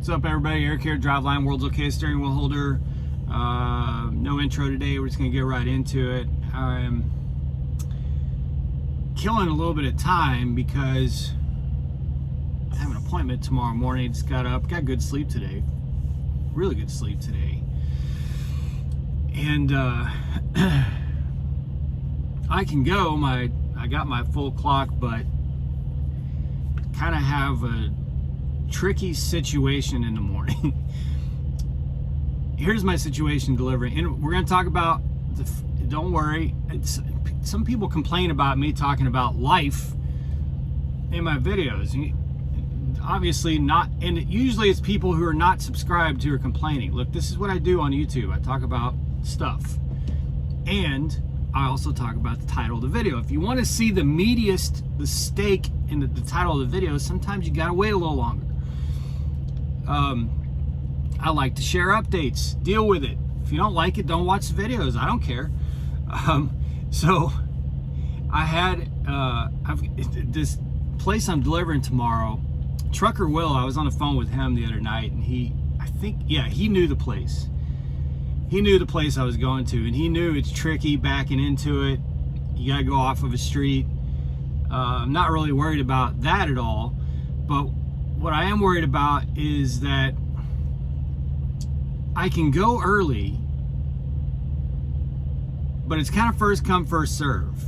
What's up, everybody? Eric here, Driveline, world's okay steering wheel holder. No intro today, we're just gonna get right into it. I'm killing a little bit of time because I have an appointment tomorrow morning. Just got up, got good sleep today, really good sleep today. And I can go, I got my full clock, but kind of have a tricky situation in the morning. Here's my situation delivering, and we're going to talk about don't worry, some people complain about me talking about life in my videos. Obviously not, and usually it's people who are not subscribed who are complaining. Look, this is what I do on YouTube. I talk about stuff, and I also talk about the title of the video. If you want to see the meatiest, the steak in the title of the video, sometimes you gotta wait a little longer. I like to share updates. Deal with it. If you don't like it, don't watch the videos. I don't care. So I had this place I'm delivering tomorrow. Trucker Will, I was on the phone with him the other night, and he knew the place. He knew the place I was going to, and he knew it's tricky backing into it. You gotta go off of a street. I'm not really worried about that at all, but what I am worried about is that I can go early, but it's kind of first come, first serve.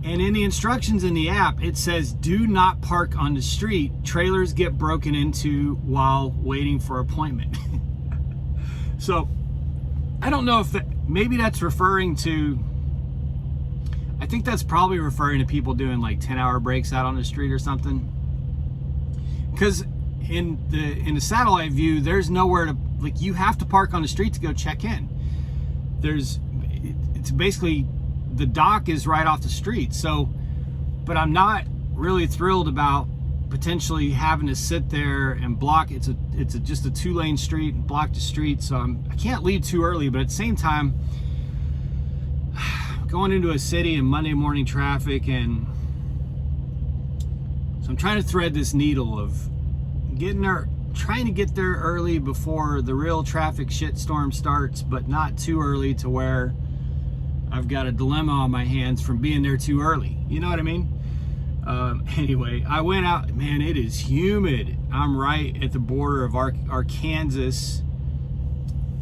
And in the instructions in the app, it says do not park on the street. Trailers get broken into while waiting for appointment. So I don't know if maybe that's referring to, I think that's probably referring to people doing like 10-hour breaks out on the street or something. Because in the satellite view, there's nowhere to, like, you have to park on the street to go check in. It's basically, the dock is right off the street. So, but I'm not really thrilled about potentially having to sit there and block. It's just a 2-lane street and block the street. So I can't leave too early, but at the same time, going into a city and Monday morning traffic, and so I'm trying to thread this needle of trying to get there early before the real traffic shitstorm starts, but not too early to where I've got a dilemma on my hands from being there too early. You know what I mean? Anyway, I went out, man, it is humid. I'm right at the border of Arkansas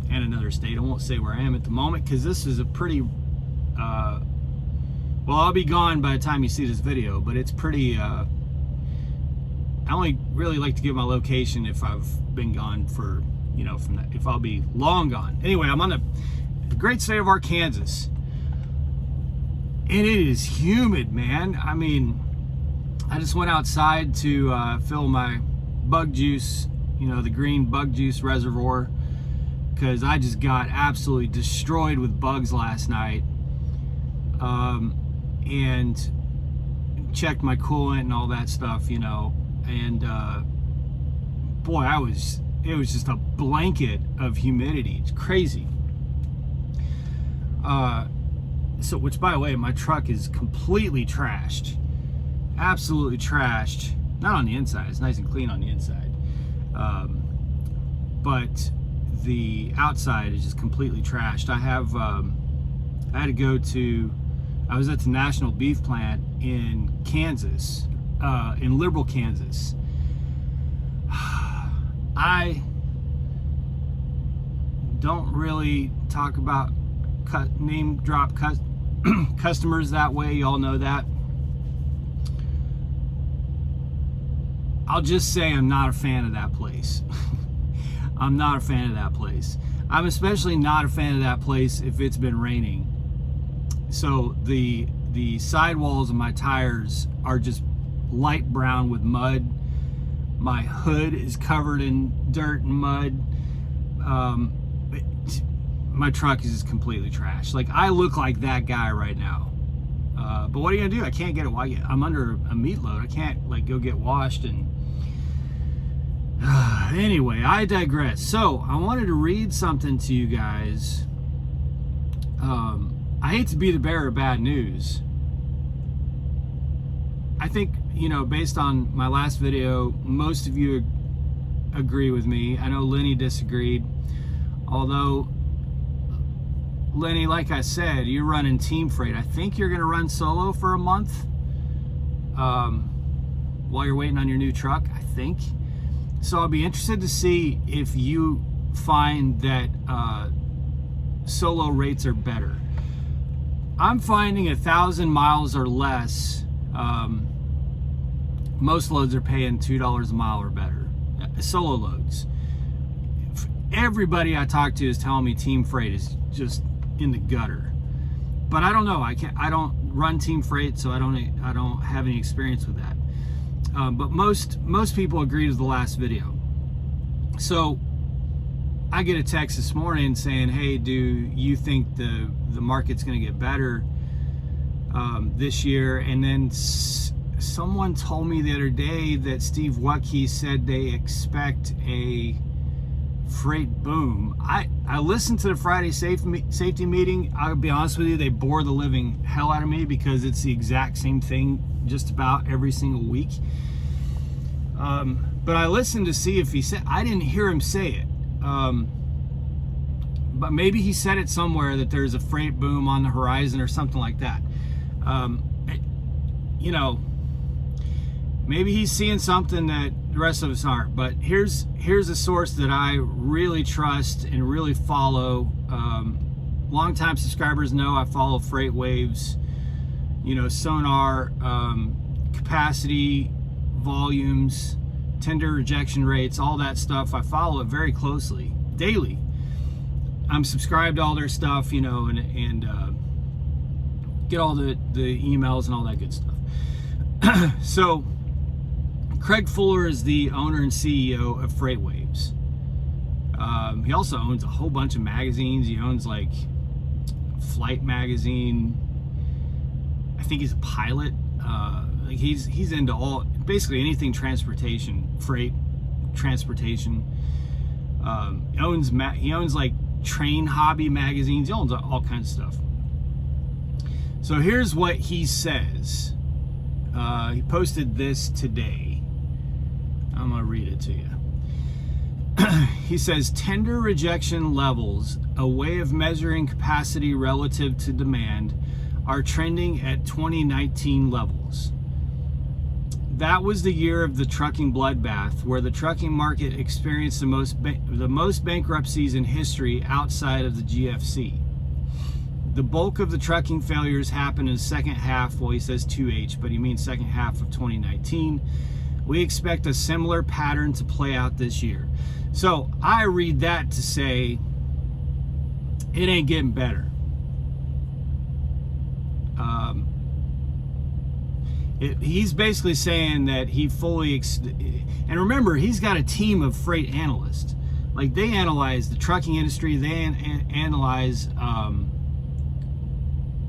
and another state. I won't say where I am at the moment because this is a pretty, well, I'll be gone by the time you see this video, but it's pretty, I only really like to give my location if I've been gone for, if I'll be long gone. Anyway, I'm on the great state of Arkansas, and it is humid, man. I mean, I just went outside to fill my bug juice, the green bug juice reservoir, because I just got absolutely destroyed with bugs last night, and checked my coolant and all that stuff, and boy, it was just a blanket of humidity. It's crazy. So, which, by the way, my truck is completely trashed, absolutely trashed. Not on the inside, it's nice and clean on the inside, but the outside is just completely trashed. I had to go to, I was at the National Beef Plant in Kansas, in Liberal, Kansas. I don't really talk about name drop customers that way. Y'all know that. I'll just say I'm not a fan of that place. I'm not a fan of that place. I'm especially not a fan of that place if it's been raining. So the sidewalls of my tires are just light brown with mud. My hood is covered in dirt and mud. My truck is just completely trashed. Like, I look like that guy right now. But what are you gonna do? I can't get it. I'm under a meat load. I can't like go get washed. And anyway, I digress. So I wanted to read something to you guys. I hate to be the bearer of bad news. I think, you know, based on my last video, most of you agree with me. I know Lenny disagreed. Although, Lenny, like I said, you're running team freight. I think you're going to run solo for a month while you're waiting on your new truck, I think. So I'll be interested to see if you find that solo rates are better. I'm finding 1,000 miles or less, most loads are paying $2 a mile or better. Solo loads. Everybody I talk to is telling me team freight is just in the gutter. But I don't know. I don't run team freight, so I don't have any experience with that. But most people agreed with the last video. So I get a text this morning saying, hey, do you think the market's going to get better this year? And then someone told me the other day that Steve Watkey said they expect a freight boom. I listened to the Friday safety meeting. I'll be honest with you, they bore the living hell out of me because it's the exact same thing just about every single week. But I listened to see if he said, I didn't hear him say it. But maybe he said it somewhere that there's a freight boom on the horizon or something like that. You know, maybe he's seeing something that the rest of us aren't. But here's a source that I really trust and really follow. Longtime subscribers know I follow Freightwaves, you know, sonar, capacity, volumes, tender rejection rates, all that stuff. I follow it very closely, daily. I'm subscribed to all their stuff, you know, and get all the emails and all that good stuff. So Craig Fuller is the owner and CEO of Freightwaves. He also owns a whole bunch of magazines. He owns like Flight Magazine. I think he's a pilot. Like he's into basically anything transportation, freight transportation. He owns like train hobby magazines. He owns all kinds of stuff. So here's what he says. He posted this today. I'm gonna read it to you. He says, tender rejection levels, a way of measuring capacity relative to demand, are trending at 2019 levels. That was the year of the trucking bloodbath, where the trucking market experienced the most bankruptcies in history outside of the GFC. The bulk of the trucking failures happened in the second half, well, he says 2H, but he means second half of 2019. We expect a similar pattern to play out this year. So I read that to say it ain't getting better. He's basically saying that he fully, and remember, he's got a team of freight analysts. Like, they analyze the trucking industry, they analyze,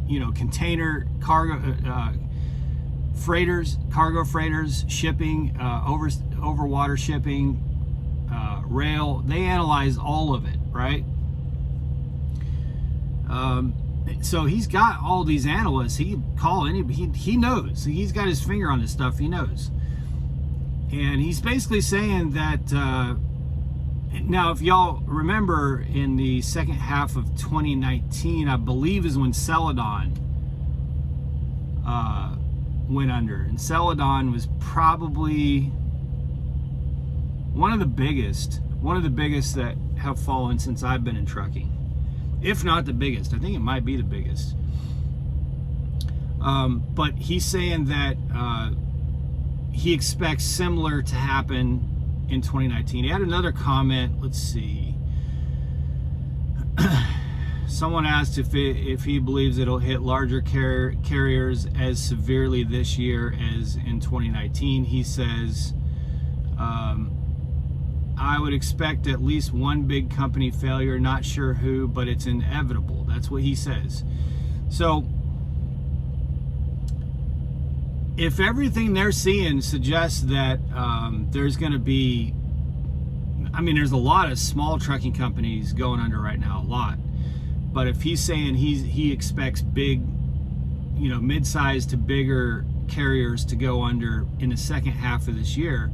you know, container, cargo, freighters, cargo freighters, shipping, over water shipping, rail. They analyze all of it, right? So he's got all these analysts. He can call anybody. He knows. He's got his finger on this stuff. He knows. And he's basically saying that, now, if y'all remember, in the second half of 2019, I believe is when Celadon went under. And Celadon was probably one of the biggest that have fallen since I've been in trucking. If not the biggest. I think it might be the biggest. But he's saying that he expects similar to happen in 2019. He had another comment. Let's see. Someone asked if he believes it'll hit larger carriers as severely this year as in 2019. He says, I would expect at least one big company failure, not sure who, but it's inevitable. That's what he says. So if everything they're seeing suggests that there's going to be, I mean, there's a lot of small trucking companies going under right now, a lot. But if he's saying he expects big, you know, mid-sized to bigger carriers to go under in the second half of this year,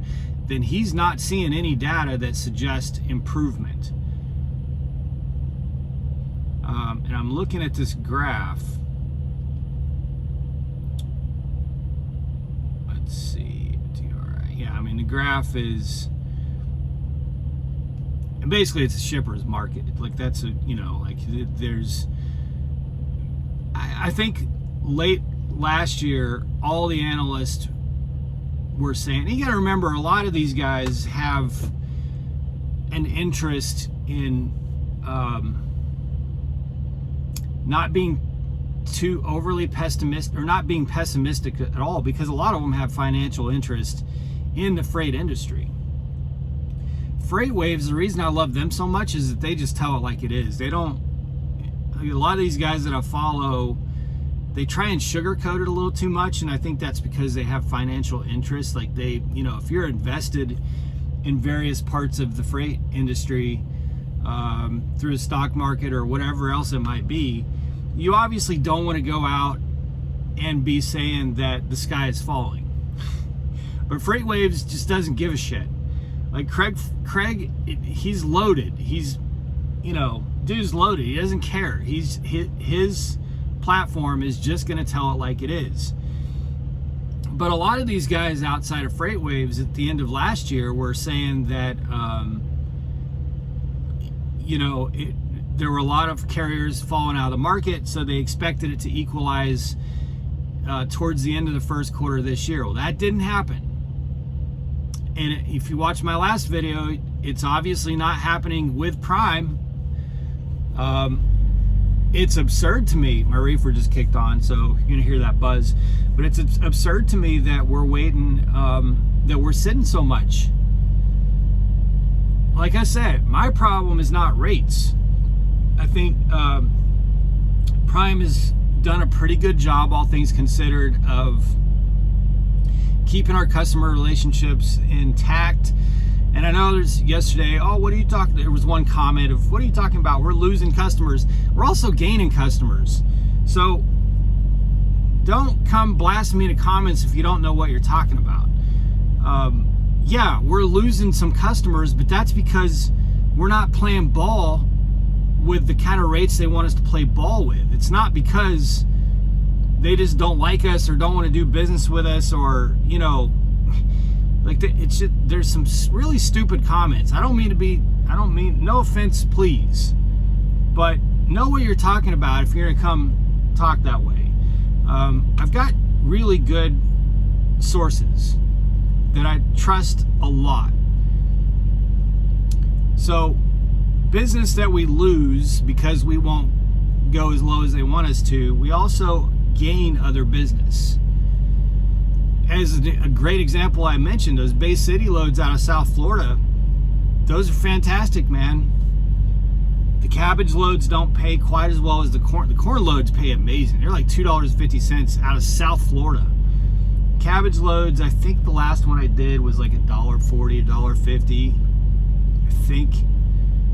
then he's not seeing any data that suggests improvement. And I'm looking at this graph. Let's see. Yeah, I mean, the graph is, and basically it's a shipper's market. Like, that's a, you know, like there's, I think late last year, all the analysts were saying, and you got to remember, a lot of these guys have an interest in not being too overly pessimistic, or not being pessimistic at all, because a lot of them have financial interest in the freight industry. Freightwaves, the reason I love them so much is that they just tell it like it is. They don't, a lot of these guys that I follow, they try and sugarcoat it a little too much, and I think that's because they have financial interest. Like, they, you know, if you're invested in various parts of the freight industry through the stock market or whatever else it might be, you obviously don't want to go out and be saying that the sky is falling. But Freightwaves just doesn't give a shit. Like, Craig, he's loaded. He's, you know, dude's loaded. He doesn't care. His platform is just going to tell it like it is. But a lot of these guys outside of Freightwaves at the end of last year were saying that, you know, there were a lot of carriers falling out of the market, so they expected it to equalize towards the end of the first quarter of this year. Well, that didn't happen. And if you watch my last video, it's obviously not happening with Prime. It's absurd to me. My reefer just kicked on, so you're gonna hear that buzz. But it's absurd to me that we're waiting, that we're sitting so much. Like I said, my problem is not rates. I think Prime has done a pretty good job, all things considered, of keeping our customer relationships intact. And I know there's yesterday, oh, what are you talking, there was one comment of, what are you talking about? We're losing customers. We're also gaining customers. So don't come blasting me in the comments if you don't know what you're talking about. Yeah, we're losing some customers, but that's because we're not playing ball with the kind of rates they want us to play ball with. It's not because they just don't like us or don't want to do business with us, or, you know, like, it's just, there's some really stupid comments. I don't mean, no offense, please, but know what you're talking about if you're gonna come talk that way. I've got really good sources that I trust a lot. So business that we lose because we won't go as low as they want us to, we also gain other business. As a great example I mentioned, those Bay City loads out of South Florida, those are fantastic, man. The cabbage loads don't pay quite as well as the corn. The corn loads pay amazing. They're like $2.50 out of South Florida. Cabbage loads, I think the last one I did was like $1.40, $1.50, I think.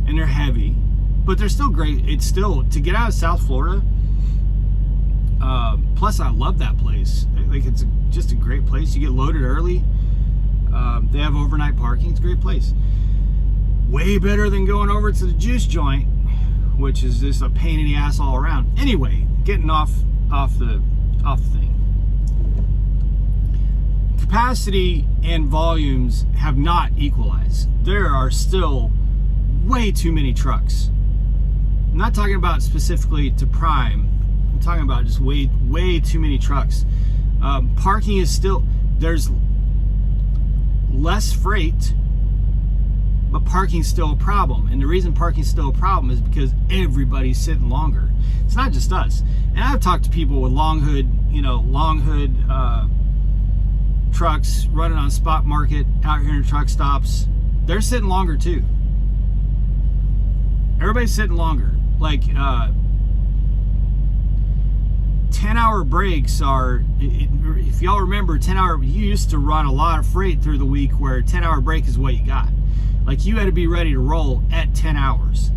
And they're heavy, but they're still great. It's still, to get out of South Florida, plus I love that place. Like, it's just a great place. You get loaded early. They have overnight parking. It's a great place. Way better than going over to the juice joint, which is just a pain in the ass all around. Anyway, getting off the thing. Capacity and volumes have not equalized. There are still way too many trucks. I'm not talking about specifically to Prime. I'm talking about just way too many trucks. Parking is still, there's less freight, but parking's still a problem. And the reason parking's still a problem is because everybody's sitting longer. It's not just us. And I've talked to people with long hood trucks running on spot market out here in truck stops. They're sitting longer too. Everybody's sitting longer. Like, 10-hour breaks are, if y'all remember, you used to run a lot of freight through the week where 10-hour break is what you got. Like, you had to be ready to roll at 10 hours.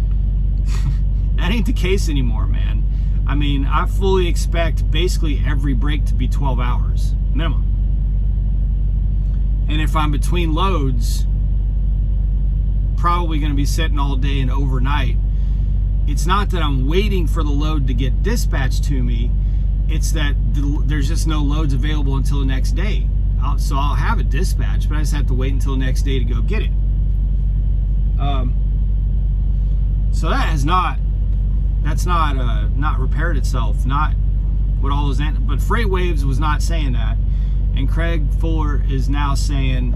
That ain't the case anymore, man. I mean, I fully expect basically every break to be 12 hours minimum. And if I'm between loads, probably going to be sitting all day and overnight. It's not that I'm waiting for the load to get dispatched to me. It's that there's just no loads available until the next day. So I'll have it dispatched, but I just have to wait until the next day to go get it. So that's not repaired itself. Not what all those, but Freightwaves was not saying that. And Craig Fuller is now saying,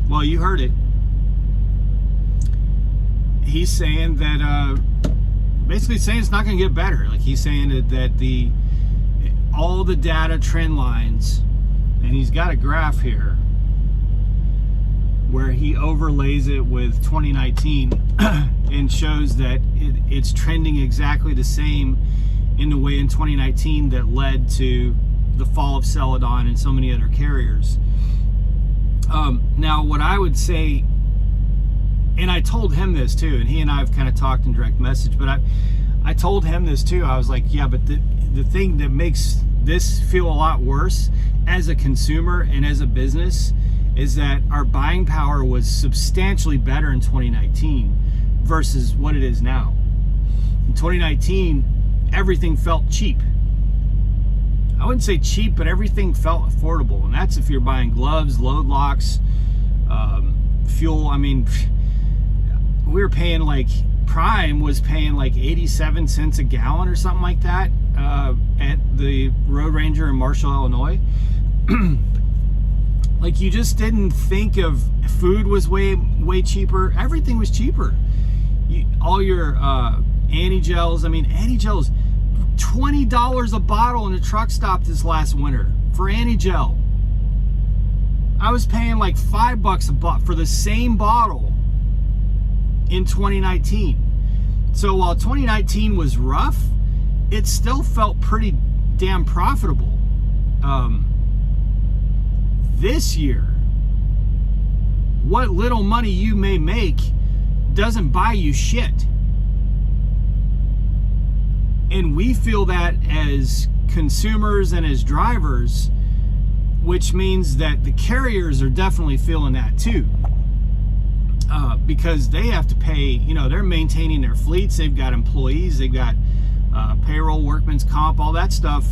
well, you heard it. He's saying that, basically saying it's not going to get better. Like, he's saying that all the data trend lines, and he's got a graph here where he overlays it with 2019 and shows that it's trending exactly the same in the way in 2019 that led to the fall of Celadon and so many other carriers. Now, what I would say, and I told him this too, and he and I have kind of talked in direct message, but I told him this too. I was like, yeah, but the thing that makes this feel a lot worse as a consumer and as a business is that our buying power was substantially better in 2019 versus what it is now. In 2019, everything felt cheap. I wouldn't say cheap, but everything felt affordable. And that's if you're buying gloves, load locks, fuel. I mean, we were paying like, Prime was paying like 87 cents a gallon or something like that at the Road Ranger in Marshall, Illinois. Like, you just didn't think of food was way cheaper. Everything was cheaper. All your anti-gels. I mean, anti-gels, $20 a bottle in a truck stop this last winter for anti-gel. I was paying like $5 for the same bottle in 2019. So while 2019 was rough, it still felt pretty damn profitable. This year, what little money you may make doesn't buy you shit. And we feel that as consumers and as drivers, which means that the carriers are definitely feeling that too. Because they have to pay, they're maintaining their fleets, they've got employees, they've got payroll, workman's comp, all that stuff.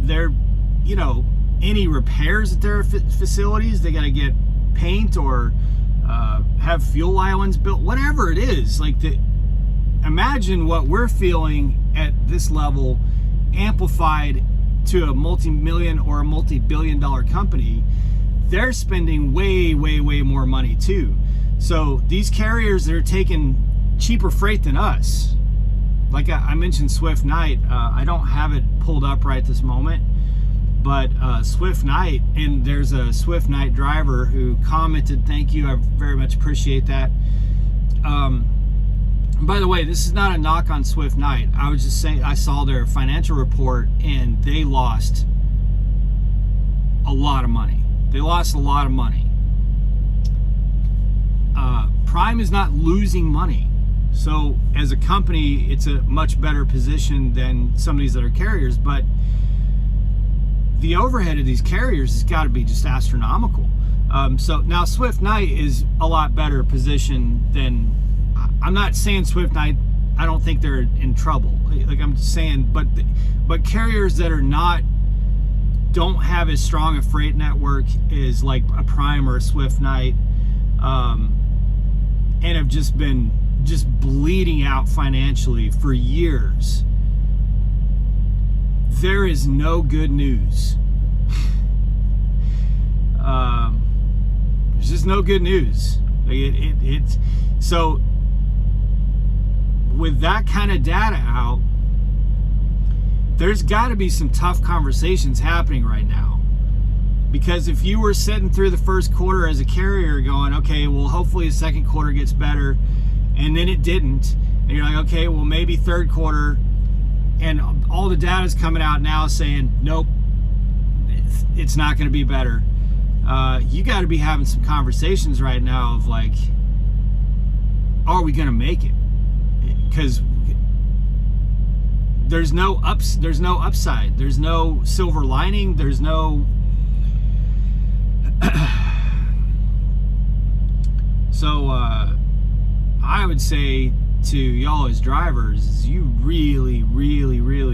They're, any repairs at their facilities, they got to get paint or have fuel islands built, whatever it is. Like, imagine what we're feeling at this level amplified to a multi-million or a multi-billion-dollar company. They're spending way more money too. So these carriers that are taking cheaper freight than us, like I mentioned Swift Night, I don't have it pulled up right this moment, but Swift Night, and there's a Swift Night driver who commented, thank you, I very much appreciate that. By the way, this is not a knock on Swift Night. I was just saying, I saw their financial report and they lost a lot of money. They lost a lot of money. Prime is not losing money. So as a company, it's a much better position than some of these other carriers, but the overhead of these carriers has got to be just astronomical. So now Swift Night is a lot better position than, I'm not saying Swift Night, I don't think they're in trouble. Like, I'm just saying, but carriers that don't have as strong a freight network as like a Prime or a Swift Night, and have just been bleeding out financially for years. There is no good news. There's just no good news. It's so with that kind of data out, there's got to be some tough conversations happening right now. Because if you were sitting through the first quarter as a carrier going, okay, well, hopefully the second quarter gets better, and then it didn't, and you're like, okay, well, maybe third quarter, and all the data is coming out now saying, nope, it's not going to be better. You got to be having some conversations right now of like, are we going to make it? Because there's no upside, there's no silver lining, there's no So I would say to y'all as drivers is you really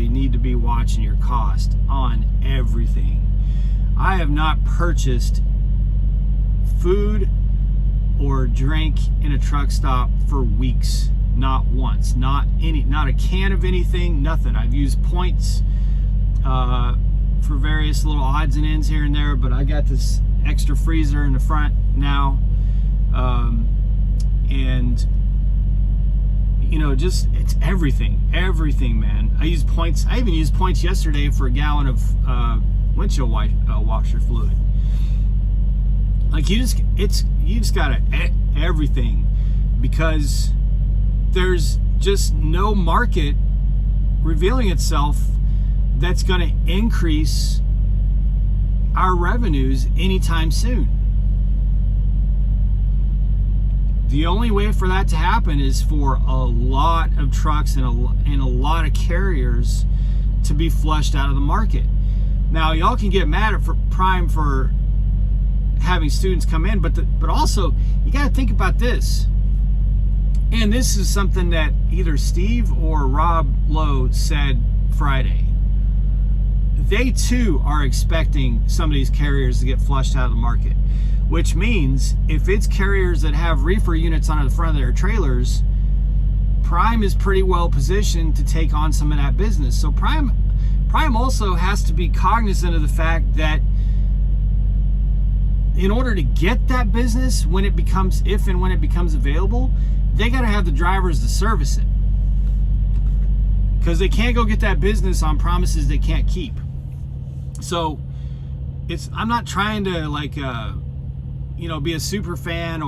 need to be watching your cost on everything. I have not purchased food or drink in a truck stop for weeks. Not once. Not a can of anything, nothing. I've used points for various little odds and ends here and there, but I got this extra freezer in the front now. And you know, just it's everything, man. I use points. I even used points yesterday for a gallon of windshield washer fluid. Like you just gotta everything, because there's just no market revealing itself that's going to increase our revenues anytime soon. The only way for that to happen is for a lot of trucks and a lot of carriers to be flushed out of the market. Now, y'all can get mad at Prime for having students come in, but also you got to think about this. And this is something that either Steve or Rob Lowe said Friday. They too are expecting some of these carriers to get flushed out of the market, which means if it's carriers that have reefer units on the front of their trailers, Prime is pretty well positioned to take on some of that business. So Prime also has to be cognizant of the fact that in order to get that business if and when it becomes available, they got to have the drivers to service it, because they can't go get that business on promises they can't keep. So I'm not trying to be a super fan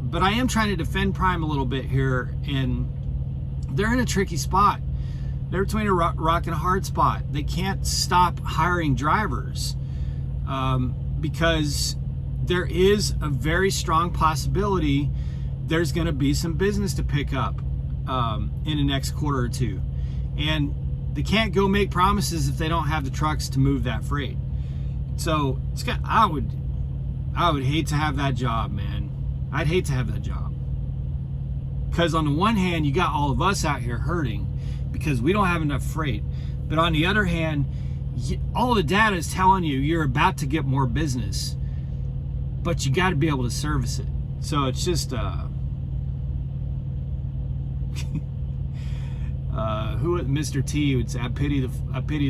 but I am trying to defend Prime a little bit here, and they're in a tricky spot. They're between a rock and a hard spot. They can't stop hiring drivers because there is a very strong possibility there's going to be some business to pick up in the next quarter or two. And they can't go make promises if they don't have the trucks to move that freight. So I would hate to have that job, man. I'd hate to have that job. Because on the one hand, you got all of us out here hurting because we don't have enough freight. But on the other hand, all the data is telling you you're about to get more business, but you got to be able to service it. So it's just who Mr. T would say, I pity the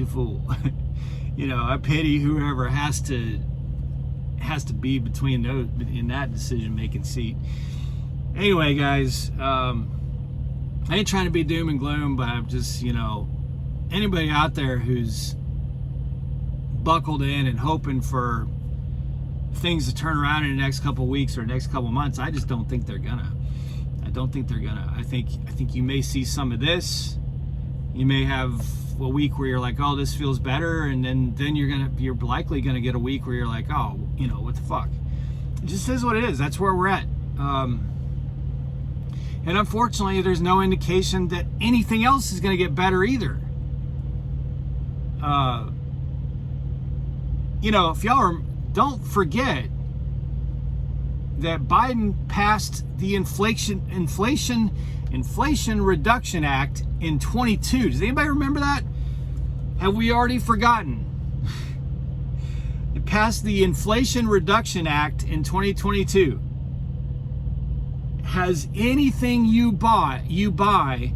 fool. I pity whoever has to be between those in that decision-making seat. Anyway, guys, I ain't trying to be doom and gloom, but I'm just, anybody out there who's buckled in and hoping for things to turn around in the next couple of weeks or next couple of months, I just don't think they're gonna. I think you may see some of this. You may have a week where you're like, oh, this feels better, and then you're likely gonna get a week where you're like, oh, what the fuck. It just is what it is. That's where we're at. And unfortunately, there's no indication that anything else is gonna get better either. If y'all don't forget that Biden passed the Inflation Reduction Act in 22. Does anybody remember that? Have we already forgotten? It passed the Inflation Reduction Act in 2022. Has anything you buy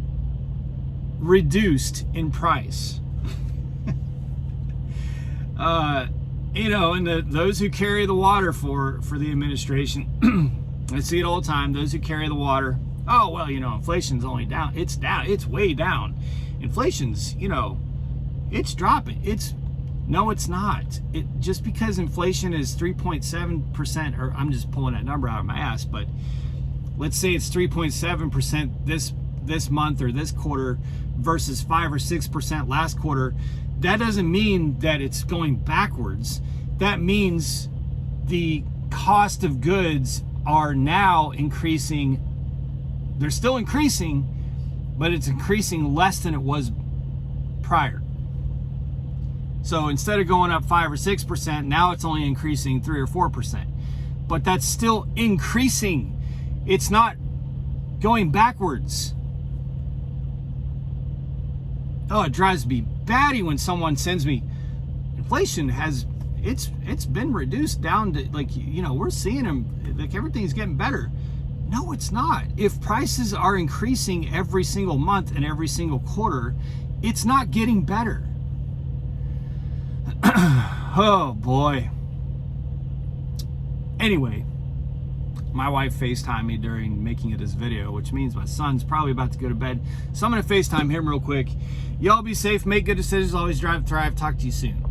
reduced in price? And those who carry the water for the administration, I see it all the time. Those who carry the water, oh, well, inflation's only down. It's down. It's way down. Inflation's, it's dropping. No, it's not. Just because inflation is 3.7%, or I'm just pulling that number out of my ass, but let's say it's 3.7% this month or this quarter versus 5 or 6% last quarter. That doesn't mean that it's going backwards. That means the cost of goods are now increasing. They're still increasing, but it's increasing less than it was prior. So instead of going up 5 or 6%, now it's only increasing 3 or 4%. But that's still increasing. It's not going backwards. Oh, it drives me batty when someone sends me, inflation has, it's been reduced down to, like, you know, we're seeing them, like everything's getting better. No, it's not. If prices are increasing every single month and every single quarter, it's not getting better. Oh boy. Anyway, my wife FaceTimed me during making of this video, which means my son's probably about to go to bed. So I'm going to FaceTime him real quick. Y'all be safe, make good decisions, always drive, thrive. Talk to you soon.